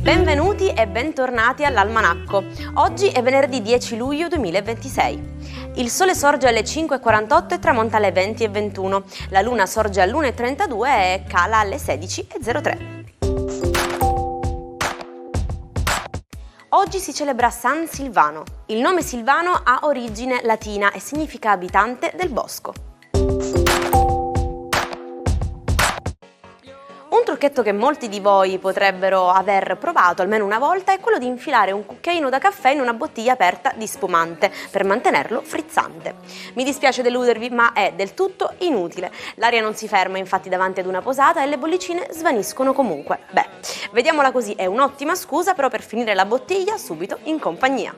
Benvenuti e bentornati all'Almanacco. Oggi è venerdì 10 luglio 2026. Il sole sorge alle 5:48 e tramonta alle 20:21. La luna sorge all'1:32 e cala alle 16:03. Oggi si celebra San Silvano. Il nome Silvano ha origine latina e significa abitante del bosco. Un trucchetto che molti di voi potrebbero aver provato almeno una volta è quello di infilare un cucchiaino da caffè in una bottiglia aperta di spumante per mantenerlo frizzante. Mi dispiace deludervi, ma è del tutto inutile. L'aria non si ferma infatti davanti ad una posata e le bollicine svaniscono comunque. Beh, vediamola così, è un'ottima scusa però per finire la bottiglia subito in compagnia.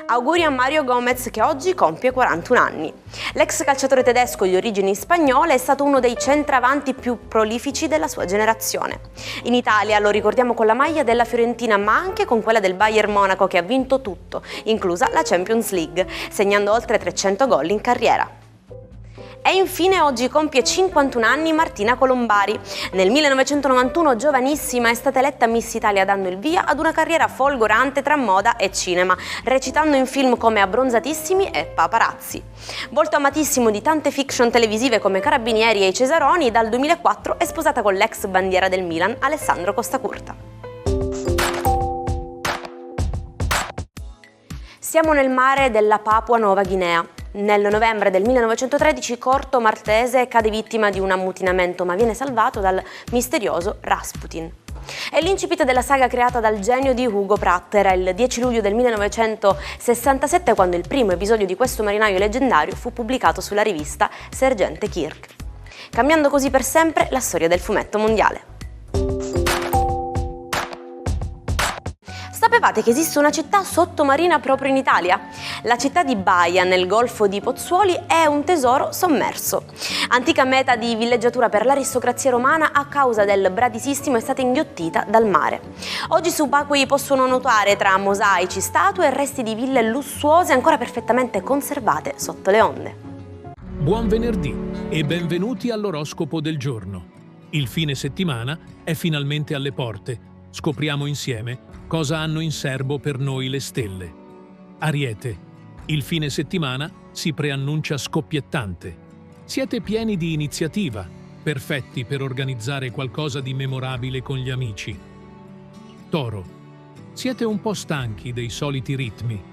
Auguri a Mario Gomez che oggi compie 41 anni. L'ex calciatore tedesco di origini spagnole è stato uno dei centravanti più prolifici della sua generazione. In Italia lo ricordiamo con la maglia della Fiorentina ma anche con quella del Bayern Monaco che ha vinto tutto, inclusa la Champions League, segnando oltre 300 gol in carriera. E infine oggi compie 51 anni Martina Colombari. Nel 1991, giovanissima, è stata eletta Miss Italia dando il via ad una carriera folgorante tra moda e cinema, recitando in film come Abbronzatissimi e Paparazzi. Volto amatissimo di tante fiction televisive come Carabinieri e I Cesaroni, dal 2004 è sposata con l'ex bandiera del Milan Alessandro Costacurta. Siamo nel mare della Papua Nuova Guinea. Nel novembre del 1913 Corto Maltese cade vittima di un ammutinamento ma viene salvato dal misterioso Rasputin. È l'incipit della saga creata dal genio di Hugo Pratt. Era il 10 luglio del 1967 quando il primo episodio di questo marinaio leggendario fu pubblicato sulla rivista Sergente Kirk, cambiando così per sempre la storia del fumetto mondiale. Sapevate che esiste una città sottomarina proprio in Italia? La città di Baia, nel golfo di Pozzuoli, è un tesoro sommerso. Antica meta di villeggiatura per l'aristocrazia romana, a causa del bradisistimo è stata inghiottita dal mare. Oggi i subacquei possono nuotare tra mosaici, statue e resti di ville lussuose ancora perfettamente conservate sotto le onde. Buon venerdì e benvenuti all'oroscopo del giorno. Il fine settimana è finalmente alle porte. Scopriamo insieme cosa hanno in serbo per noi le stelle. Ariete, il fine settimana si preannuncia scoppiettante. Siete pieni di iniziativa, perfetti per organizzare qualcosa di memorabile con gli amici. Toro, siete un po' stanchi dei soliti ritmi.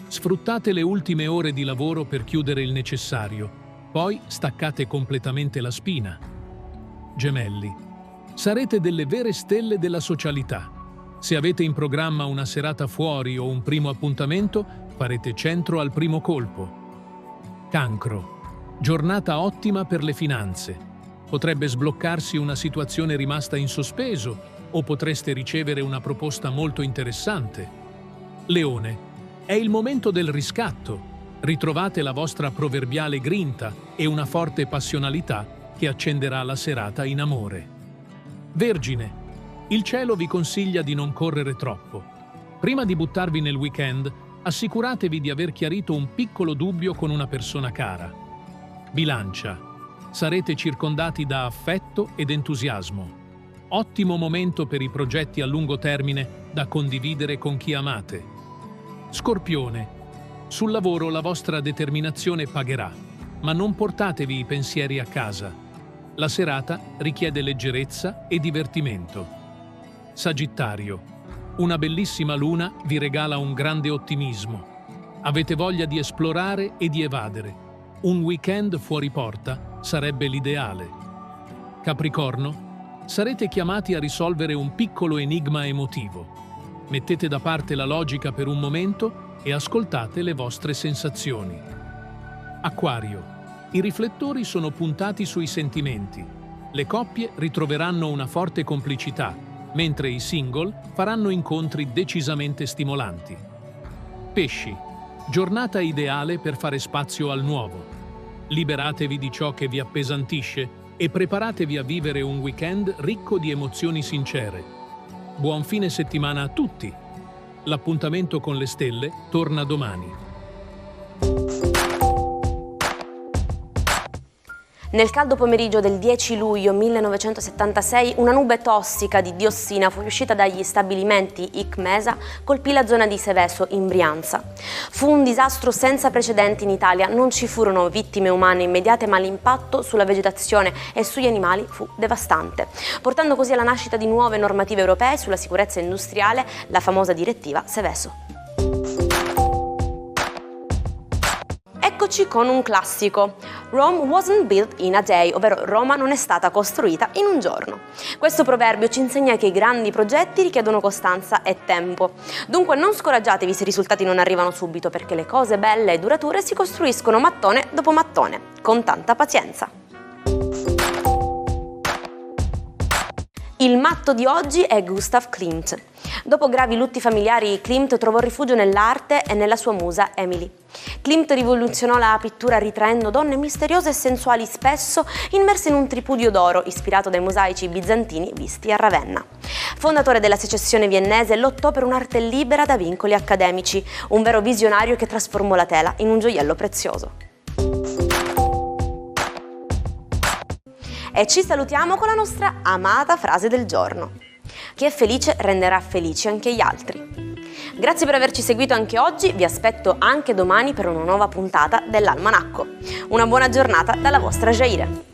Sfruttate le ultime ore di lavoro per chiudere il necessario, poi staccate completamente la spina. Gemelli, sarete delle vere stelle della socialità. Se avete in programma una serata fuori o un primo appuntamento, farete centro al primo colpo. Cancro. Giornata ottima per le finanze. Potrebbe sbloccarsi una situazione rimasta in sospeso o potreste ricevere una proposta molto interessante. Leone. È il momento del riscatto. Ritrovate la vostra proverbiale grinta e una forte passionalità che accenderà la serata in amore. Vergine. Il cielo vi consiglia di non correre troppo. Prima di buttarvi nel weekend, assicuratevi di aver chiarito un piccolo dubbio con una persona cara. Bilancia. Sarete circondati da affetto ed entusiasmo. Ottimo momento per i progetti a lungo termine da condividere con chi amate. Scorpione. Sul lavoro la vostra determinazione pagherà, ma non portatevi i pensieri a casa. La serata richiede leggerezza e divertimento. Sagittario. Una bellissima luna vi regala un grande ottimismo. Avete voglia di esplorare e di evadere. Un weekend fuori porta sarebbe l'ideale. Capricorno. Sarete chiamati a risolvere un piccolo enigma emotivo. Mettete da parte la logica per un momento e ascoltate le vostre sensazioni. Acquario. I riflettori sono puntati sui sentimenti. Le coppie ritroveranno una forte complicità, mentre i single faranno incontri decisamente stimolanti. Pesci. Giornata ideale per fare spazio al nuovo. Liberatevi di ciò che vi appesantisce e preparatevi a vivere un weekend ricco di emozioni sincere. Buon fine settimana a tutti! L'appuntamento con le stelle torna domani. Nel caldo pomeriggio del 10 luglio 1976 una nube tossica di diossina fuoriuscita dagli stabilimenti ICMESA colpì la zona di Seveso in Brianza. Fu un disastro senza precedenti in Italia, non ci furono vittime umane immediate, ma l'impatto sulla vegetazione e sugli animali fu devastante, portando così alla nascita di nuove normative europee sulla sicurezza industriale, la famosa direttiva Seveso. Eccoci con un classico. Rome wasn't built in a day, ovvero Roma non è stata costruita in un giorno. Questo proverbio ci insegna che i grandi progetti richiedono costanza e tempo. Dunque non scoraggiatevi se i risultati non arrivano subito, perché le cose belle e durature si costruiscono mattone dopo mattone, con tanta pazienza. Il matto di oggi è Gustav Klimt. Dopo gravi lutti familiari, Klimt trovò rifugio nell'arte e nella sua musa Emily. Klimt rivoluzionò la pittura ritraendo donne misteriose e sensuali, spesso immerse in un tripudio d'oro ispirato dai mosaici bizantini visti a Ravenna. Fondatore della secessione viennese, lottò per un'arte libera da vincoli accademici, un vero visionario che trasformò la tela in un gioiello prezioso. E ci salutiamo con la nostra amata frase del giorno. Chi è felice renderà felici anche gli altri. Grazie per averci seguito anche oggi, vi aspetto anche domani per una nuova puntata dell'Almanacco. Una buona giornata dalla vostra Jaire.